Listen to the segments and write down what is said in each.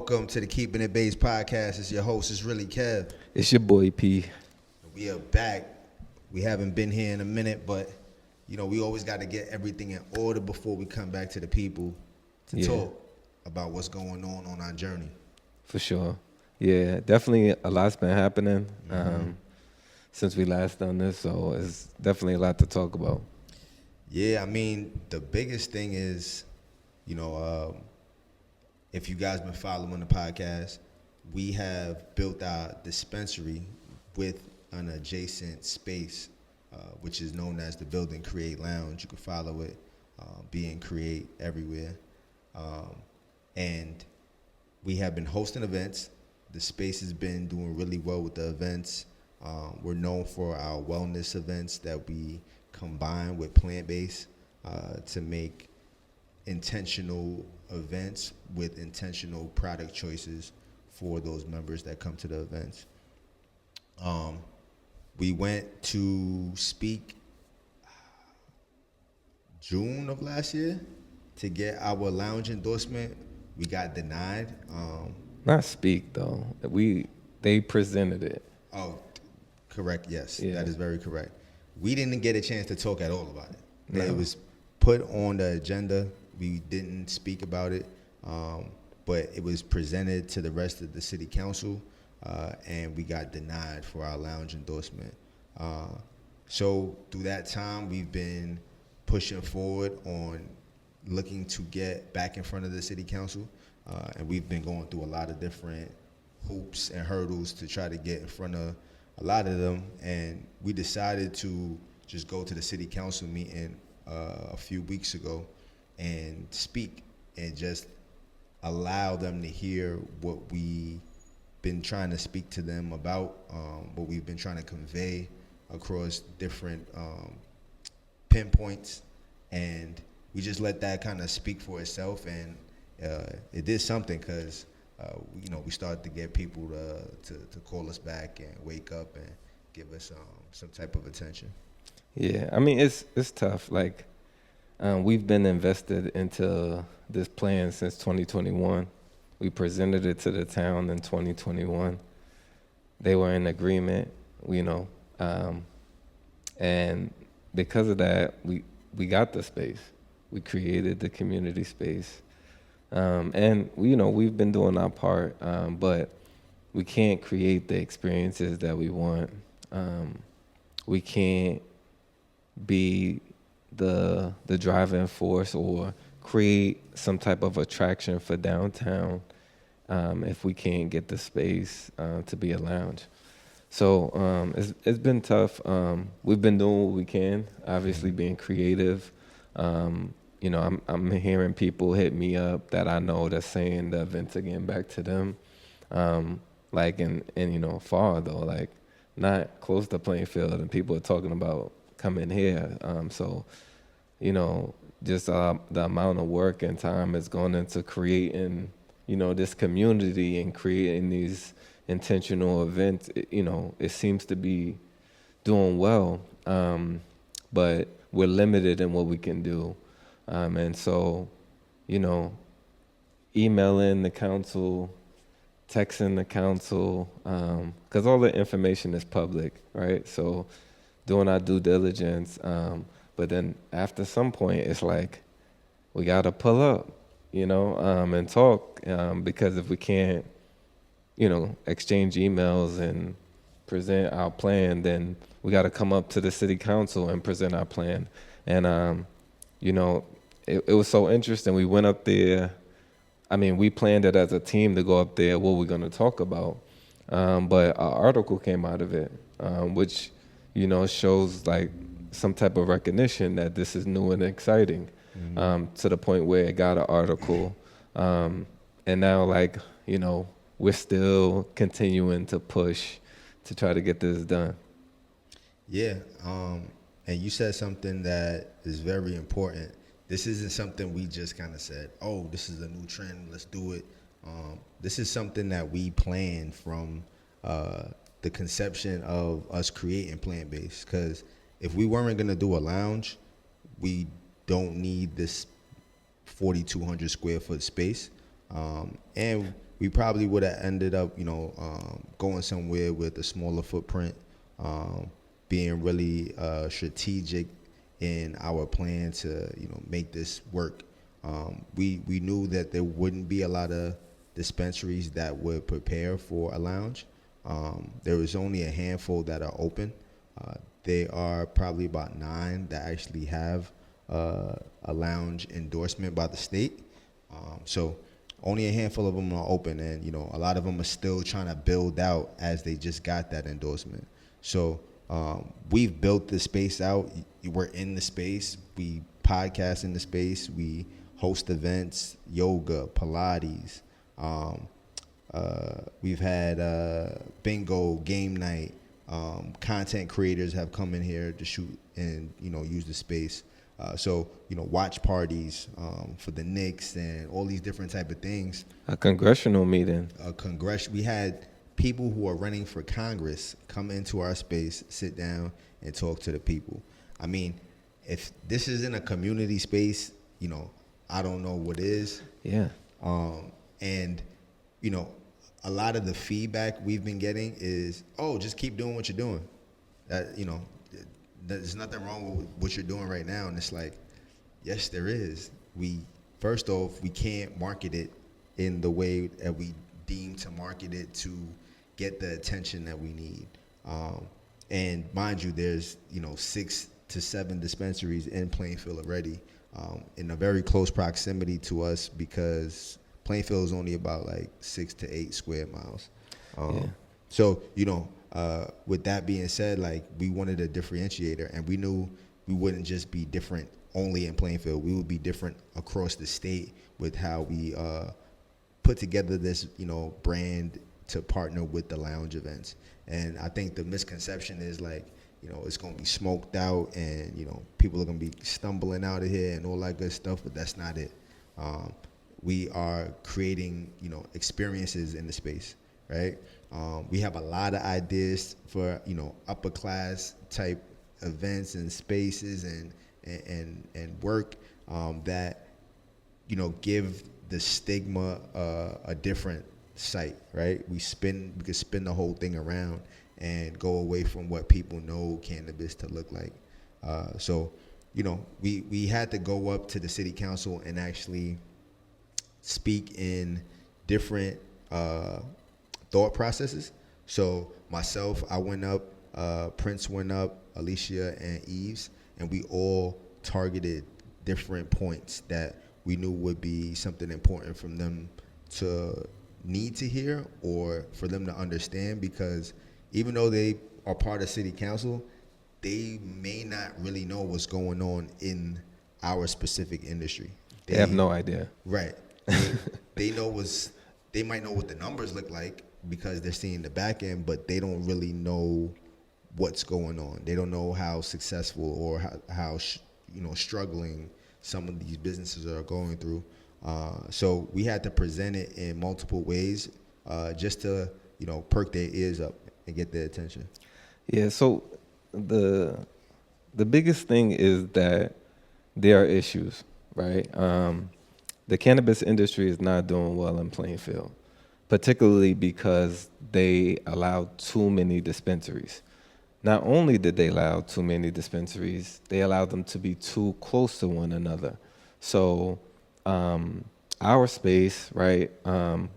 Welcome to the Keeping It Base podcast. It's your host, it's really Kev. It's your boy P. We are back. We haven't been here in a minute, but we always got to get everything in order before we come back to the people to talk about what's going on our journey. For sure. Yeah, definitely a lot's been happening since we last done this, so it's definitely a lot to talk about. Yeah, I mean, the biggest thing is, if you guys been following the podcast, we have built our dispensary with an adjacent space, which is known as the Building Create Lounge. You can follow it, Being Create everywhere. And we have been hosting events. The space has been doing really well with the events. We're known for our wellness events that we combine with plant-based to make intentional events with intentional product choices for those members that come to the events. We went to speak June of last year to get our lounge endorsement. We got denied. Not speak though. They presented it. Oh, correct. Yes, Yeah. that is very correct. We didn't get a chance to talk at all about it. No. It was put on the agenda. We didn't speak about it, but it was presented to the rest of the city council, and we got denied for our lounge endorsement. So through that time, we've been pushing forward on looking to get back in front of the city council, and we've been going through a lot of different hoops and hurdles to try to get in front of a lot of them, and we decided to just go to the city council meeting a few weeks ago and speak and just allow them to hear what we've been trying to speak to them about, what we've been trying to convey across different pinpoints, and we just let that kind of speak for itself, and it did something because we started to get people to call us back and wake up and give us some type of attention. Yeah, I mean it's tough. Like we've been invested into this plan since 2021. We presented it to the town in 2021. They were in agreement, and because of that, we got the space. We created the community space, and we've been doing our part, but we can't create the experiences that we want. We can't be the driving force or create some type of attraction for downtown if we can't get the space to be a lounge. So it's been tough. We've been doing what we can, obviously being creative. I'm hearing people hit me up that I know that's saying the events are getting back to them. Far though, like not close to playing field, and people are talking about coming here. Just the amount of work and time is going into creating, this community and creating these intentional events. It seems to be doing well, but we're limited in what we can do. Emailing the council, texting the council, because all the information is public, right? So doing our due diligence, but then after some point, it's like we got to pull up, and talk, because if we can't, exchange emails and present our plan, then we got to come up to the city council and present our plan. And, it was so interesting. We went up there. I mean, we planned it as a team to go up there, what we're going to talk about. But an article came out of it, which, shows like some type of recognition that this is new and exciting, to the point where it got an article. And now, we're still continuing to push to try to get this done. Yeah, and you said something that is very important. This isn't something we just kind of said, oh, this is a new trend, let's do it. This is something that we planned from the conception of us creating plant-based, because if we weren't going to do a lounge, we don't need this 4,200 square foot space. And we probably would have ended up, going somewhere with a smaller footprint, being really strategic in our plan to, make this work. We knew that there wouldn't be a lot of dispensaries that would prepare for a lounge. There was only a handful that are open. There are probably about 9 that actually have a lounge endorsement by the state. So only a handful of them are open, and a lot of them are still trying to build out as they just got that endorsement. So we've built the space out. We're in the space. We podcast in the space. We host events, yoga, Pilates. We've had bingo, game night. Content creators have come in here to shoot and use the space. So watch parties for the Knicks and all these different type of things. A congressional meeting. We had people who are running for Congress come into our space, sit down, and talk to the people. I mean, if this isn't a community space, I don't know what is. Yeah. And a lot of the feedback we've been getting is, oh, just keep doing what you're doing. There's nothing wrong with what you're doing right now. And it's like, yes, there is. First off, we can't market it in the way that we deem to market it to get the attention that we need. And mind you, there's 6 to 7 dispensaries in Plainfield already, in a very close proximity to us, because Plainfield is only about like 6 to 8 square miles. So, with that being said, like, we wanted a differentiator, and we knew we wouldn't just be different only in Plainfield. We would be different across the state with how we put together this, brand to partner with the lounge events. And I think the misconception is like, it's going to be smoked out and, people are going to be stumbling out of here and all that good stuff, but that's not it. We are creating, experiences in the space, right? We have a lot of ideas for, upper class type events and spaces and work that, give the stigma a different sight, right? We could spin the whole thing around and go away from what people know cannabis to look like. So, we had to go up to the city council and actually speak in different thought processes. So myself, I went up, Prince went up, Alicia and Eves, and we all targeted different points that we knew would be something important from them to need to hear or for them to understand, because even though they are part of city council, they may not really know what's going on in our specific industry. They have no idea. Right. They might know what the numbers look like because they're seeing the back end, but they don't really know what's going on. They don't know how successful or how struggling some of these businesses are going through. So we had to present it in multiple ways, just to perk their ears up and get their attention. Yeah. So the biggest thing is that there are issues, right? The cannabis industry is not doing well in Plainfield, particularly because they allowed too many dispensaries. Not only did they allow too many dispensaries, they allowed them to be too close to one another. So our space, right,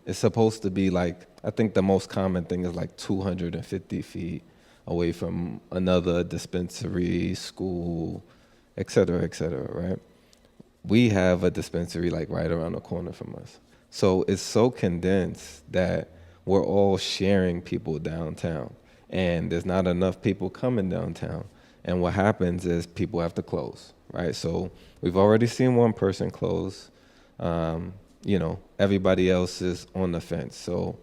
is supposed to be like, I think the most common thing is like 250 feet away from another dispensary, school, et cetera, right? We have a dispensary like right around the corner from us. So it's so condensed that we're all sharing people downtown, and there's not enough people coming downtown. And what happens is people have to close, right? So we've already seen one person close. Everybody else is on the fence. So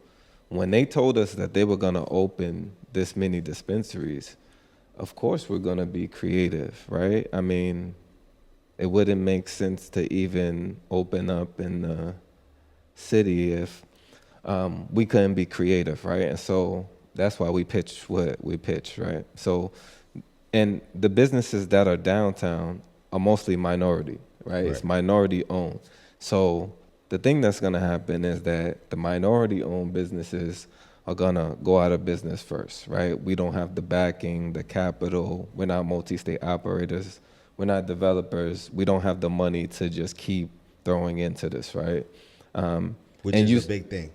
when they told us that they were gonna open this many dispensaries, of course we're gonna be creative, right? I mean, it wouldn't make sense to even open up in the city if we couldn't be creative, right? And so that's why we pitched what we pitched, right? So, and the businesses that are downtown are mostly minority, right? It's minority owned. So the thing that's going to happen is that the minority-owned businesses are going to go out of business first, right? We don't have the backing, the capital. We're not multi-state operators. We're not developers. We don't have the money to just keep throwing into this, right? Which is a big thing.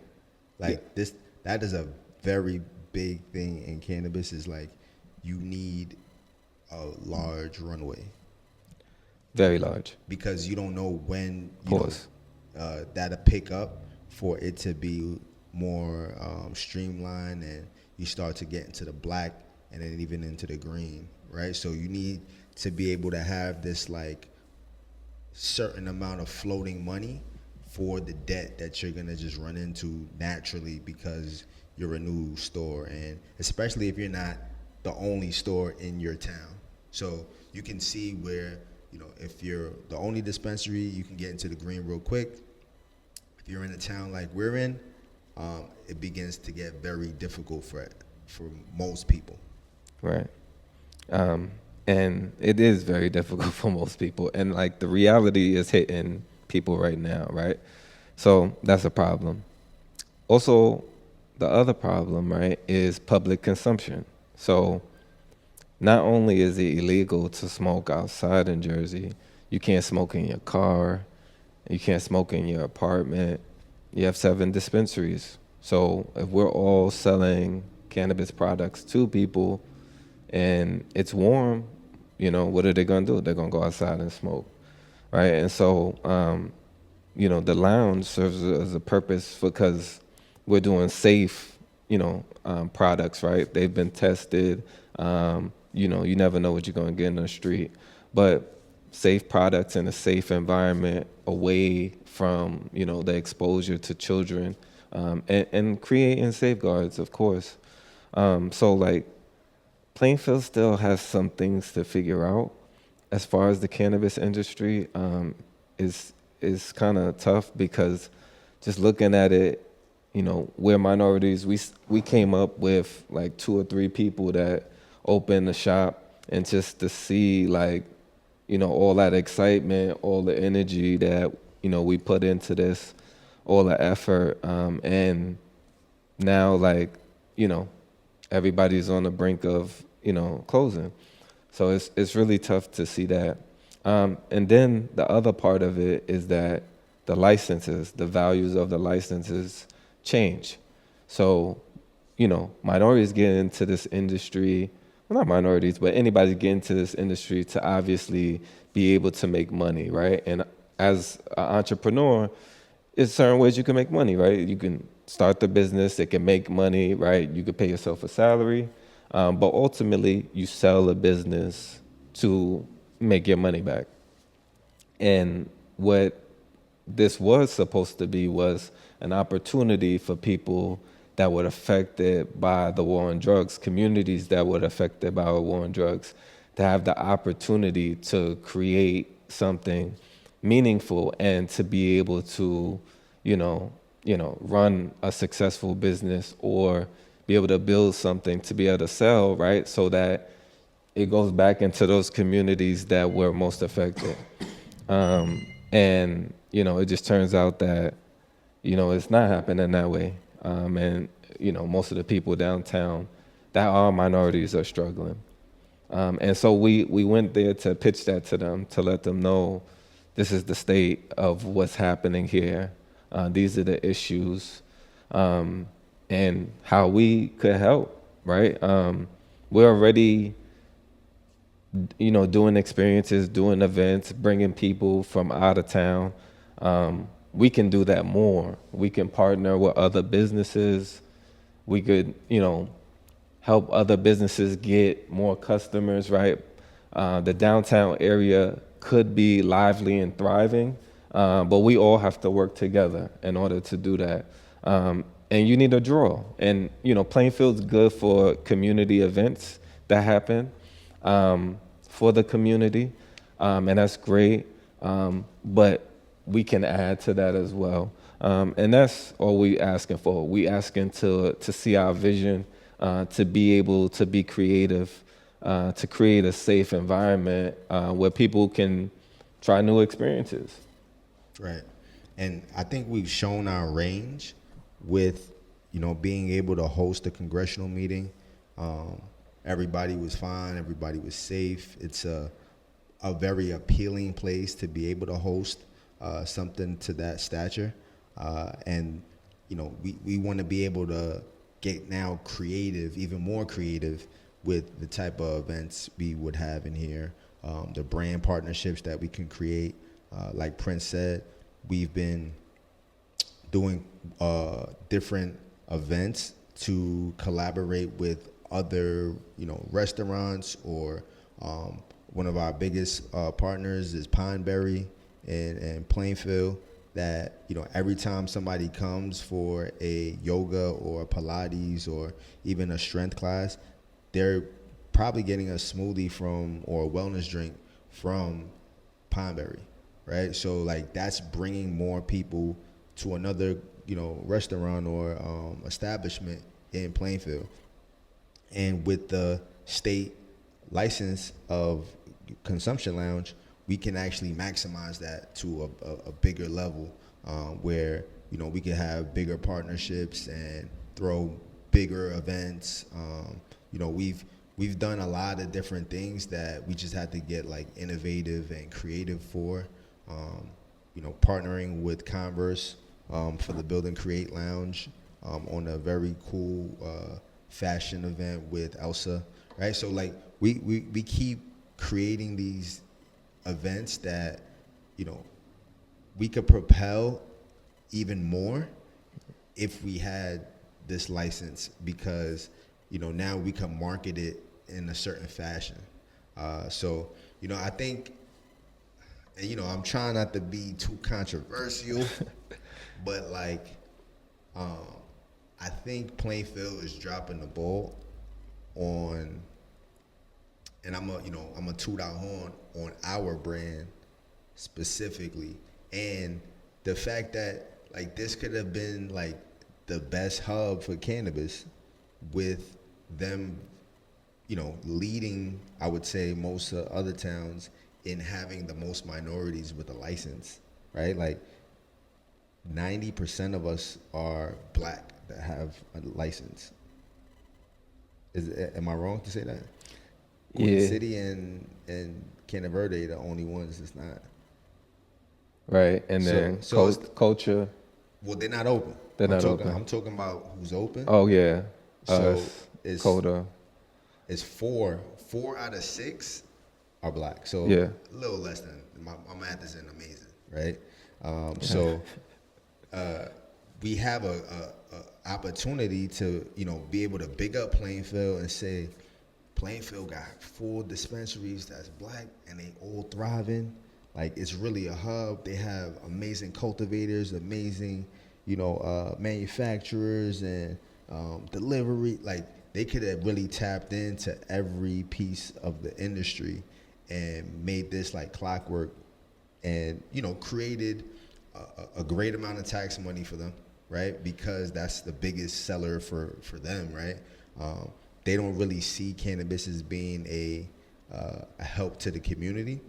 Like this, that is a very big thing in cannabis. Is like you need a large runway. Very large. Because you don't know when that'll pick up for it to be more streamlined, and you start to get into the black and then even into the green, right? So you need to be able to have this like certain amount of floating money for the debt that you're gonna just run into naturally because you're a new store, and especially if you're not the only store in your town. So you can see where, you know, if you're the only dispensary, you can get into the green real quick. If you're in a town like we're in, it begins to get very difficult for most people. Right. And it is very difficult for most people. And like the reality is hitting people right now, right? So that's a problem. Also, the other problem, right, is public consumption. So not only is it illegal to smoke outside in Jersey, you can't smoke in your car, you can't smoke in your apartment. You have 7 dispensaries. So if we're all selling cannabis products to people and it's warm, you know, what are they gonna do? They're gonna go outside and smoke, right? And so, you know, the lounge serves as a purpose because we're doing safe, you know, products, right? They've been tested. You know, you never know what you're gonna get in the street, but safe products in a safe environment away from, you know, the exposure to children, and creating safeguards, of course. So like Plainfield still has some things to figure out as far as the cannabis industry. Is kind of tough because just looking at it, you know, we're minorities. We came up with like 2 or 3 people that opened the shop, and just to see like, you know, all that excitement, all the energy that, you know, we put into this, all the effort, and now like, you know, everybody's on the brink of, you know, closing. So it's really tough to see that. And then the other part of it is that the licenses, the values of the licenses change. So, you know, minorities get into this industry, well, not minorities, but anybody get into this industry to obviously be able to make money, right? And as an entrepreneur, there's certain ways you can make money, right? You can start the business, it can make money, right? You could pay yourself a salary, but ultimately you sell a business to make your money back. And what this was supposed to be was an opportunity for people that were affected by the war on drugs, communities that were affected by the war on drugs, to have the opportunity to create something meaningful and to be able to, you know, run a successful business or be able to build something to be able to sell, right? So that it goes back into those communities that were most affected. And, you know, it just turns out that, you know, it's not happening that way. And, you know, most of the people downtown that are minorities are struggling. And so we went there to pitch that to them, to let them know this is the state of what's happening here. These are the issues, and how we could help, right? We're already, you know, doing experiences, doing events, bringing people from out of town. We can do that more. We can partner with other businesses. We could, you know, help other businesses get more customers, right? The downtown area could be lively and thriving, but we all have to work together in order to do that. And you need a draw. And, you know, Plainfield's good for community events that happen for the community, and that's great. But we can add to that as well. And that's all we asking for. We asking to see our vision, to be able to be creative, to create a safe environment where people can try new experiences. Right. And I think we've shown our range with, being able to host a congressional meeting. Um, Everybody was fine. Everybody was safe. It's a very appealing place to be able to host something to that stature. And, we want to be able to get now creative, even more creative with the type of events we would have in here, the brand partnerships that we can create. Like Prince said, we've been doing different events to collaborate with other, restaurants, or one of our biggest partners is Pineberry and Plainfield. That every time somebody comes for a yoga or Pilates or even a strength class, they're probably getting a smoothie or a wellness drink from Pineberry, right? So like that's bringing more people to another restaurant or establishment in Plainfield. And with the state license of consumption lounge, we can actually maximize that to a bigger level, where we can have bigger partnerships and throw bigger events. We've done a lot of different things that we just had to get like innovative and creative for. Partnering with Converse for the Build and Create Lounge on a very cool fashion event with Elsa, right? So like we keep creating these events that we could propel even more if we had this license, because now we can market it in a certain fashion. So I think, and I'm trying not to be too controversial, but like I think Plainfield is dropping the ball on, and I'm a toot our horn on our brand specifically, and the fact that like this could have been like the best hub for cannabis, with them, leading, I would say, most other towns in having the most minorities with a license, right? Like 90% of us are black that have a license. Am I wrong to say that? Queen Yeah. City and Canada Verde, the only ones that's not. Right, and then culture. Well, they're not open. Open. I'm talking about who's open. Oh yeah. So it's Coda. It's 4 out of 6 are black. So Yeah. a little less than my math isn't amazing, right? So we have a opportunity to be able to big up Plainfield and say Plainfield got 4 dispensaries that's black and they all thriving. Like it's really a hub. They have amazing cultivators, amazing manufacturers and delivery. Like they could have really tapped into every piece of the industry and made this like clockwork, and created a great amount of tax money for them, right? Because that's the biggest seller for them, right? They don't really see cannabis as being a help to the community,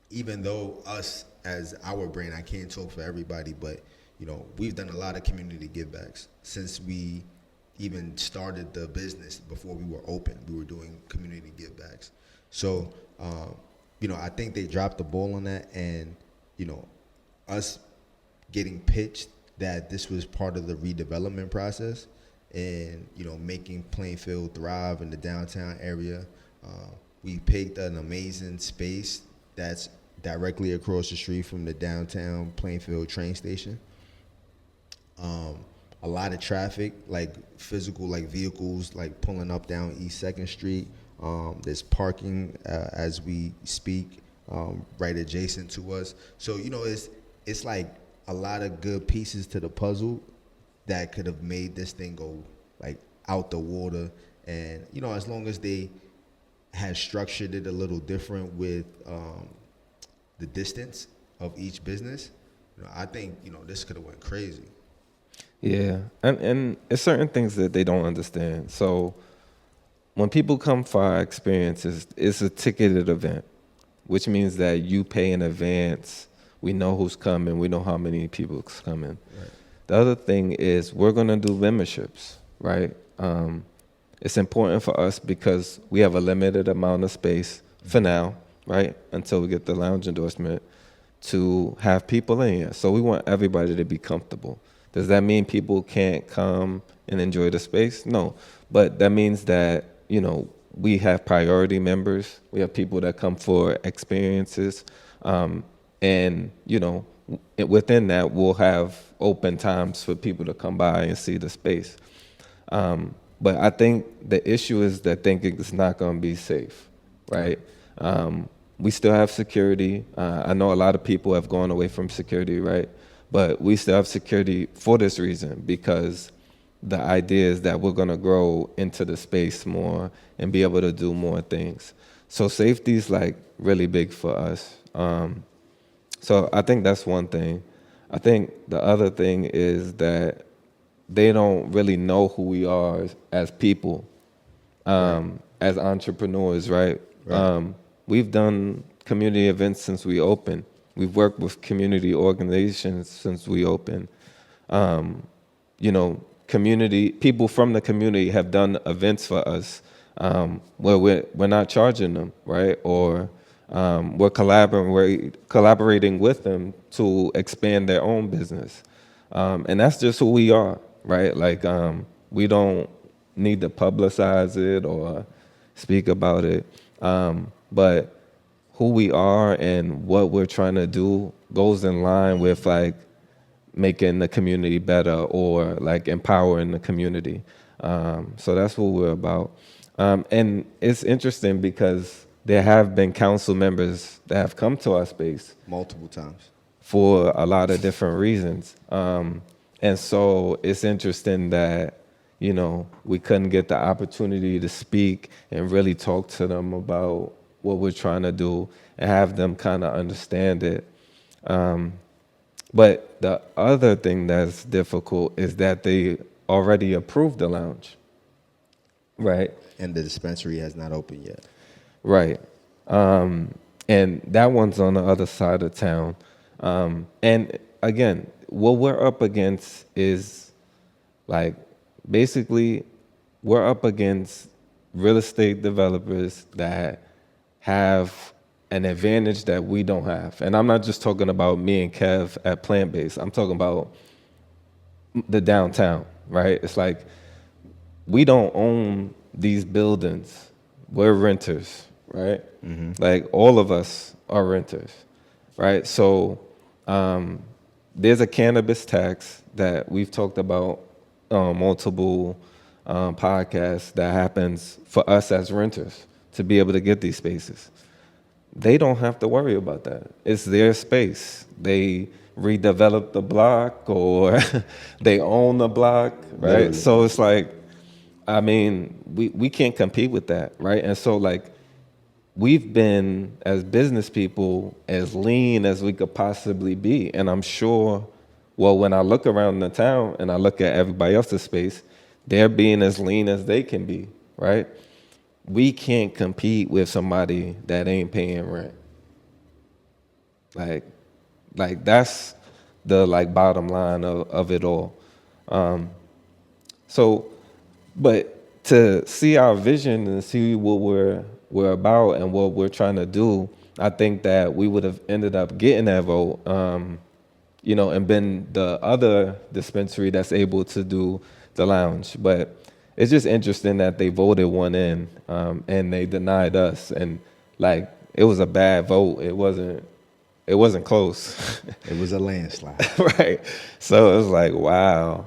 even though us as our brand, I can't talk for everybody, but we've done a lot of community givebacks since we even started the business. Before we were open, we were doing community givebacks. So I think they dropped the ball on that, and us getting pitched that this was part of the redevelopment process and making Plainfield thrive in the downtown area. We picked an amazing space that's directly across the street from the downtown Plainfield train station. A lot of traffic, like physical, like vehicles, like pulling up down East 2nd Street. There's parking as we speak, right adjacent to us. So it's like a lot of good pieces to the puzzle that could have made this thing go like out the water. And as long as they had structured it a little different with the distance of each business, I think this could have went crazy. Yeah, and it's certain things that they don't understand. So when people come for our experiences, it's a ticketed event, which means that you pay in advance We know who's coming. We know how many people's coming. Right. The other thing is we're going to do memberships, right? It's important for us because we have a limited amount of space for now, right? Until we get the lounge endorsement to have people in here. So we want everybody to be comfortable. Does that mean people can't come and enjoy the space? No, but that means that, we have priority members. We have people that come for experiences. And, within that, we'll have open times for people to come by and see the space. But I think the issue is that thinking it's not going to be safe, right? We still have security. I know a lot of people have gone away from security, right? But we still have security for this reason, because the idea is that we're going to grow into the space more and be able to do more things. So safety is like really big for us. So I think that's one thing. I think the other thing is that they don't really know who we are as people, as entrepreneurs, right? We've done community events since we opened. We've worked with community organizations since we opened. Community people from the community have done events for us where we're not charging them, right? Or we're collaborating with them to expand their own business. And that's just who we are, right? Like, we don't need to publicize it or speak about it. But who we are and what we're trying to do goes in line with like making the community better or like empowering the community. So that's what we're about. And it's interesting because there have been council members that have come to our space multiple times for a lot of different reasons. And so it's interesting that, we couldn't get the opportunity to speak and really talk to them about what we're trying to do and have them kind of understand it. But the other thing that's difficult is that they already approved the lounge, right? And the dispensary has not opened yet. Right. And that one's on the other side of town. And again, what we're up against is like, basically, we're up against real estate developers that have an advantage that we don't have. And I'm not just talking about me and Kev at Plant Based. I'm talking about the downtown, right? It's like we don't own these buildings. We're renters, right? Mm-hmm. Like all of us are renters, right? So there's a cannabis tax that we've talked about on multiple podcasts that happens for us as renters to be able to get these spaces. They don't have to worry about that. It's their space. They redevelop the block or they own the block, right? Literally. So it's like, I mean, we can't compete with that, right? And so like, we've been, as business people, as lean as we could possibly be. And I'm sure, well, when I look around the town and I look at everybody else's space, they're being as lean as they can be, right? We can't compete with somebody that ain't paying rent. Like that's the like bottom line of it all. But to see our vision and see what we're about and what we're trying to do, I think that we would have ended up getting that vote, and been the other dispensary that's able to do the lounge. But it's just interesting that they voted one in, and they denied us. And like, it was a bad vote. It wasn't close. It was a landslide. Right. So it was like, wow,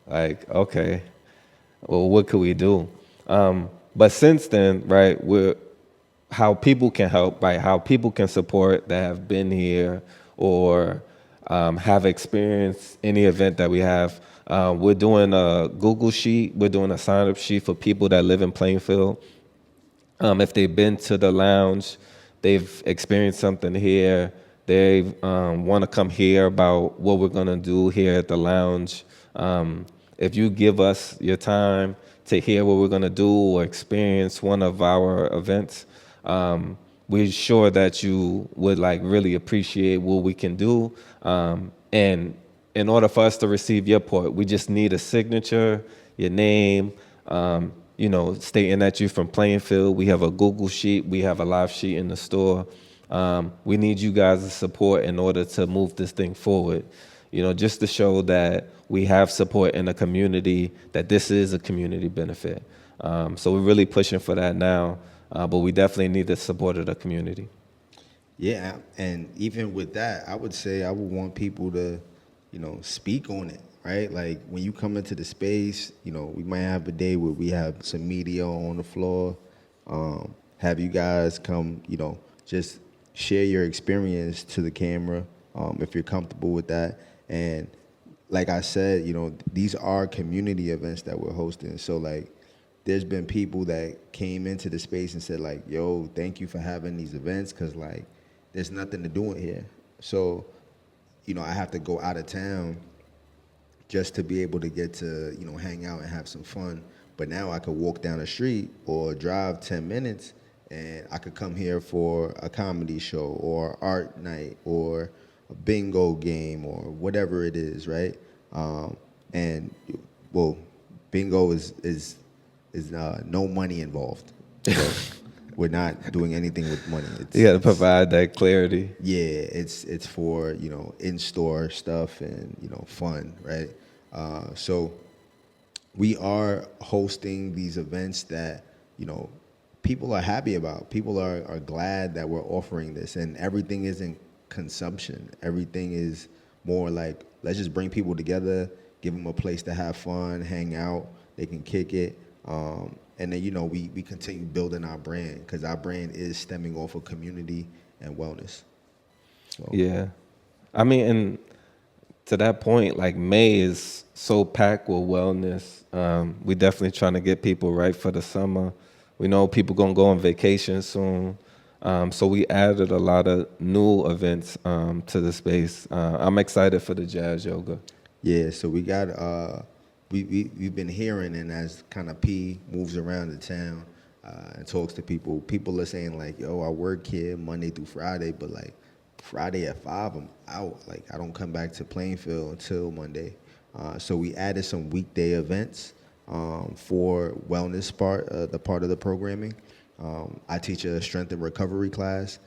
like, okay, well, what could we do? But since then, right, how people can help, right, how people can support that have been here or have experienced any event that we have. We're doing a Google sheet. We're doing a sign-up sheet for people that live in Plainfield. If they've been to the lounge, they've experienced something here, they want to come hear about what we're going to do here at the lounge. If you give us your time to hear what we're going to do or experience one of our events, we're sure that you would like really appreciate what we can do. And in order for us to receive your part, we just need a signature, your name, stating that you're from Plainfield. We have a Google sheet. We have a live sheet in the store. We need you guys' support in order to move this thing forward. Just to show that we have support in the community, that this is a community benefit. So we're really pushing for that now, but we definitely need the support of the community. Yeah, and even with that, I would say I would want people to, speak on it, right? Like when you come into the space, we might have a day where we have some media on the floor, have you guys come, just share your experience to the camera, if you're comfortable with that. And like I said, these are community events that we're hosting. So like, there's been people that came into the space and said like, yo, thank you for having these events, because like, there's nothing to do in here. So, I have to go out of town just to be able to get to, hang out and have some fun. But now I could walk down the street or drive 10 minutes and I could come here for a comedy show or art night or a bingo game or whatever it is, right? And well, bingo is no money involved. So we're not doing anything with money. You got to provide that clarity. Yeah, it's for in-store stuff and fun, right? So we are hosting these events that people are happy about. People are glad that we're offering this, and everything isn't consumption. Everything is more like, let's just bring people together, give them a place to have fun, hang out. They can kick it. And then, we continue building our brand, because our brand is stemming off of community and wellness. So. Yeah. I mean, and to that point, like May is so packed with wellness. We definitely trying to get people right for the summer. We know people going to go on vacation soon. So we added a lot of new events to the space. I'm excited for the jazz yoga. Yeah, so we got... We've been hearing, and as kind of P moves around the town and talks to people are saying like, yo, I work here Monday through Friday, but like Friday at 5, I'm out. Like I don't come back to Plainfield until Monday. So we added some weekday events for wellness the part of the programming. I teach a strength and recovery class,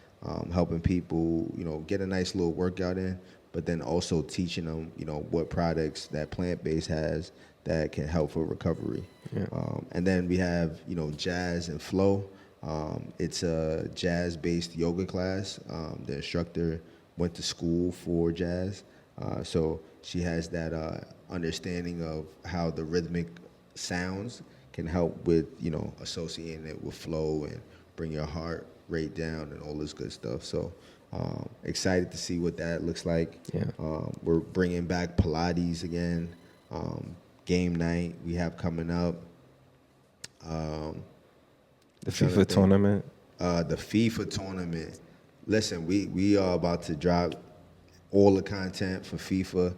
helping people, get a nice little workout in, but then also teaching them, what products that plant-based has that can help for recovery. Yeah. And then we have, Jazz and Flow. It's a jazz-based yoga class. The instructor went to school for jazz. So she has that understanding of how the rhythmic sounds can help with, associating it with flow and bring your heart rate down and all this good stuff. So excited to see what that looks like. Yeah. We're bringing back Pilates again. Game night we have coming up. The FIFA tournament. The FIFA tournament. Listen, we are about to drop all the content for FIFA.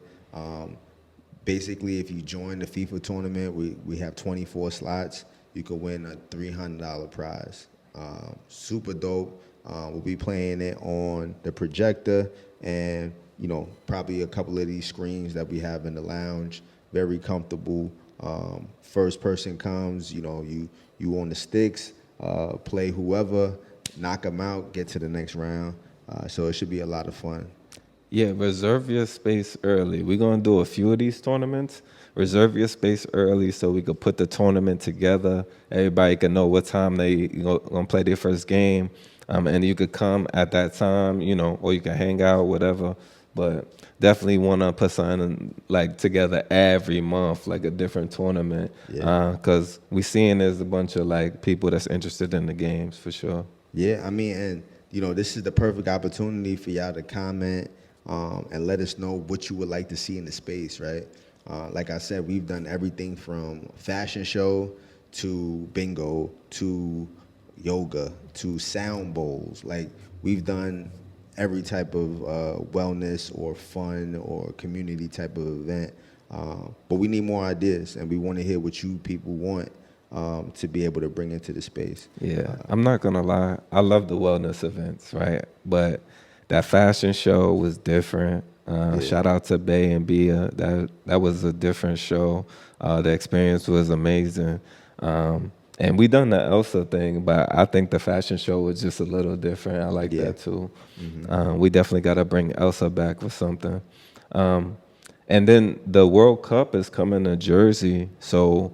Basically, if you join the FIFA tournament, we have 24 slots. You could win a $300 prize. Super dope. We'll be playing it on the projector and, probably a couple of these screens that we have in the lounge. Very comfortable. First person comes, you on the sticks, play whoever, knock them out, get to the next round. So it should be a lot of fun. Yeah, reserve your space early. We're going to do a few of these tournaments. Reserve your space early so we could put the tournament together. Everybody can know what time they going to play their first game. And you could come at that time, or you can hang out, whatever. But definitely want to put something like together every month, like a different tournament. Because we seeing there's a bunch of like people that's interested in the games for sure. Yeah, I mean, and this is the perfect opportunity for y'all to comment and let us know what you would like to see in the space, right? Like I said, we've done everything from fashion show to bingo to yoga to sound bowls. Like we've done every type of wellness or fun or community type of event. But we need more ideas, and we want to hear what you people want. to be able to bring into the space. Yeah, I'm not gonna lie. I love the wellness events, right? But that fashion show was different. Shout out to Bay and Bia. That was a different show. The experience was amazing. And we done the Elsa thing, but I think the fashion show was just a little different. I like that too. We definitely got to bring Elsa back with something. And then the World Cup is coming to Jersey, so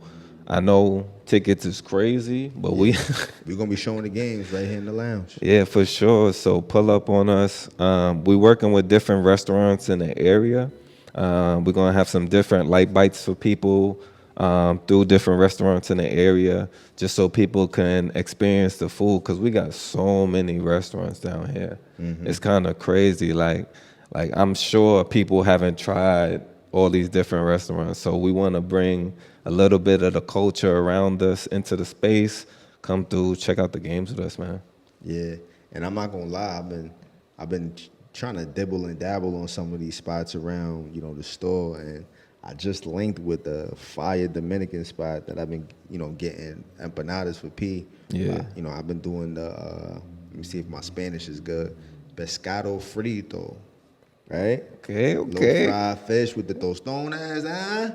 I know tickets is crazy, but we're gonna be showing the games right here in the lounge. Yeah, for sure. So pull up on us. We're working with different restaurants in the area. We're gonna have some different light bites for people through different restaurants in the area, just so people can experience the food. Cause we got so many restaurants down here. It's kind of crazy. Like I'm sure people haven't tried all these different restaurants. So we want to bring a little bit of the culture around us into the space. Come through, check out the games with us, man. Yeah, and I'm not gonna lie, I've been trying to dibble and dabble on some of these spots around, the store, and I just linked with the fire Dominican spot that I've been, getting empanadas for P. Yeah. I've been doing the, let me see if my Spanish is good, pescado frito, right? Okay. Little fried fish with the tostones, huh?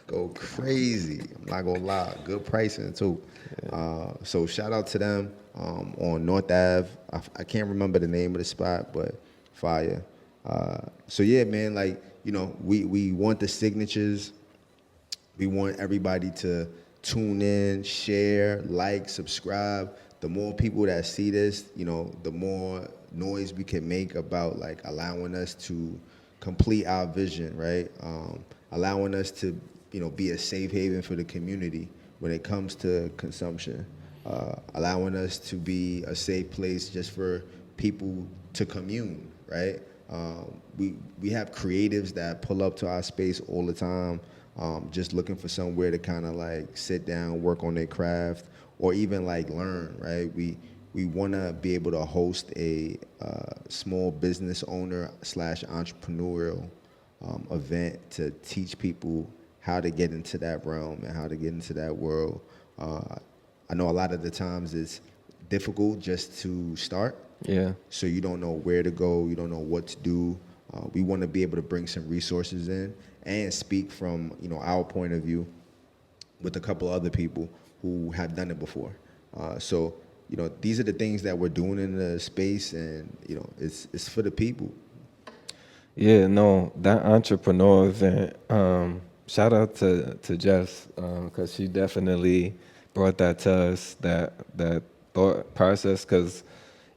Go crazy. I'm not gonna lie. Good pricing too. Yeah. So shout out to them on North Ave. I can't remember the name of the spot, but fire. So yeah, man, we want the signatures. We want everybody to tune in, share, like, subscribe. The more people that see this, the more noise we can make about allowing us to complete our vision, right? Allowing us to be a safe haven for the community when it comes to consumption, allowing us to be a safe place just for people to commune, right? We have creatives that pull up to our space all the time, just looking for somewhere to kind of sit down, work on their craft, or even learn, right? We want to be able to host a small business owner / entrepreneurial event to teach people how to get into that realm and how to get into that world. I know a lot of the times it's difficult just to start. Yeah. So you don't know where to go, you don't know what to do. We want to be able to bring some resources in and speak from our point of view with a couple other people who have done it before. So these are the things that we're doing in the space, and it's for the people. Yeah, no, that entrepreneur event. Shout out to Jess, because she definitely brought that to us, that thought process. Because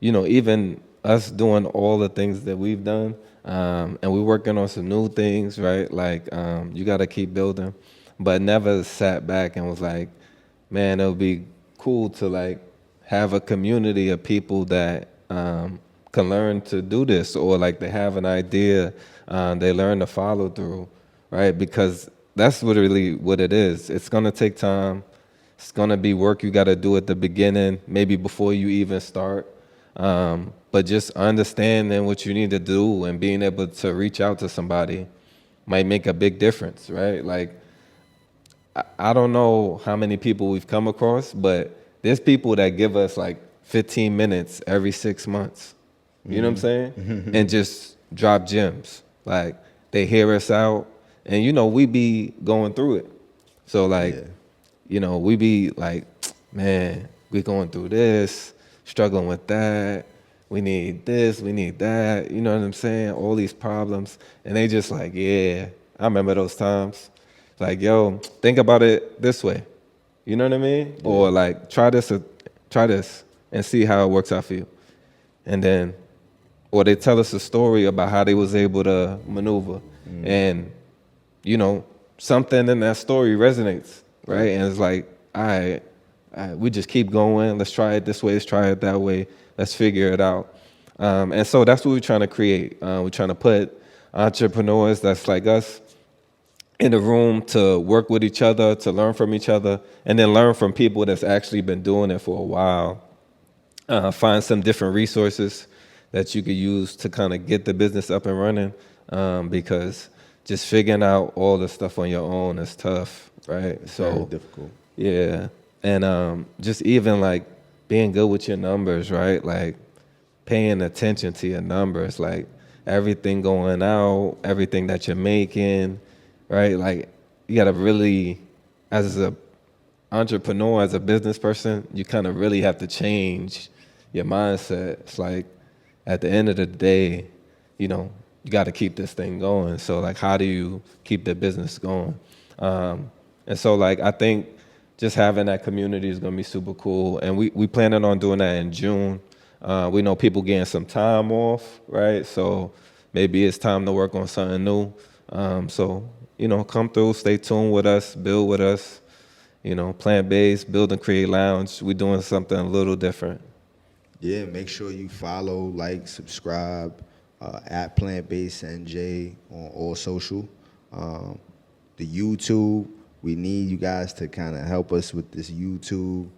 even us doing all the things that we've done, and we're working on some new things, right? You got to keep building, but never sat back and was like, man, it would be cool to have a community of people that can learn to do this, or they have an idea, they learn to follow through, right? Because that's what it is. It's gonna take time. It's gonna be work you gotta do at the beginning, maybe before you even start. But just understanding what you need to do and being able to reach out to somebody might make a big difference, right? I don't know how many people we've come across, but there's people that give us 15 minutes every 6 months. You know what I'm saying? And just drop gems. They hear us out, and we be going through it. So we be man, we going through this, struggling with that. We need this, we need that. You know what I'm saying? All these problems, and they just yeah. I remember those times. Yo, think about it this way. You know what I mean? Yeah. Or try this and see how it works out for you. And then, or they tell us a story about how they was able to maneuver. And, something in that story resonates, right? And it's all right, we just keep going. Let's try it this way. Let's try it that way. Let's figure it out. And so that's what we're trying to create. We're trying to put entrepreneurs that's like us in the room to work with each other, to learn from each other, and then learn from people that's actually been doing it for a while. Find some different resources that you could use to kind of get the business up and running, because just figuring out all the stuff on your own is tough, right? It's very difficult. Yeah, and just even like being good with your numbers, right? Like paying attention to your numbers, like everything going out, everything that you're making, right? Like you gotta really, as a entrepreneur, as a business person, you kind of really have to change your mindset. It's like at the end of the day, you got to keep this thing going. So like, how do you keep the business going? And so like, I think just having that community is gonna be super cool. And we planning on doing that in June. We know people getting some time off, right? So maybe it's time to work on something new. So come through, stay tuned with us, build with us. Plant-based, build and create lounge. We're doing something a little different. Yeah, make sure you follow, like, subscribe at Plant Based NJ on all social. Um, the YouTube, we need you guys to kind of help us with this YouTube,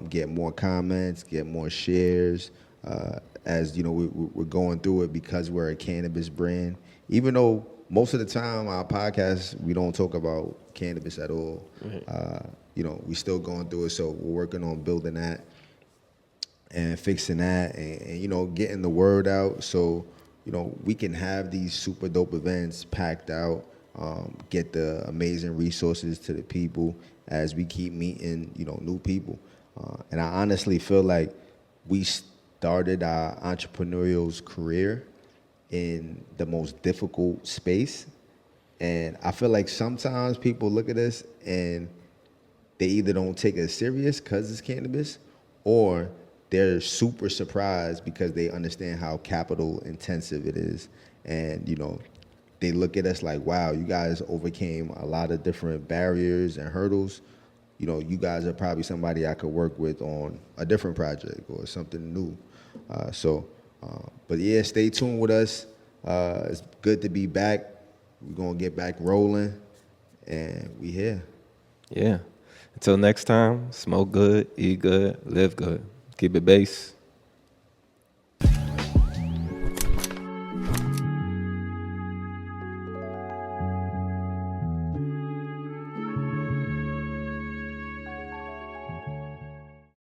get more comments, get more shares. As you know, we're going through it because we're a cannabis brand. Even though most of the time our podcast we don't talk about cannabis at all. Right. We still going through it, so we're working on building that and fixing that, and getting the word out, so we can have these super dope events packed out, get the amazing resources to the people as we keep meeting new people, and I honestly feel like we started our entrepreneurial career in the most difficult space, and I feel like sometimes people look at us and they either don't take it serious because it's cannabis, or they're super surprised because they understand how capital intensive it is. And, they look at us like, wow, you guys overcame a lot of different barriers and hurdles. You guys are probably somebody I could work with on a different project or something new. But yeah, stay tuned with us. It's good to be back. We're going to get back rolling, and we here. Yeah. Until next time, smoke good, eat good, live good. Keep it base.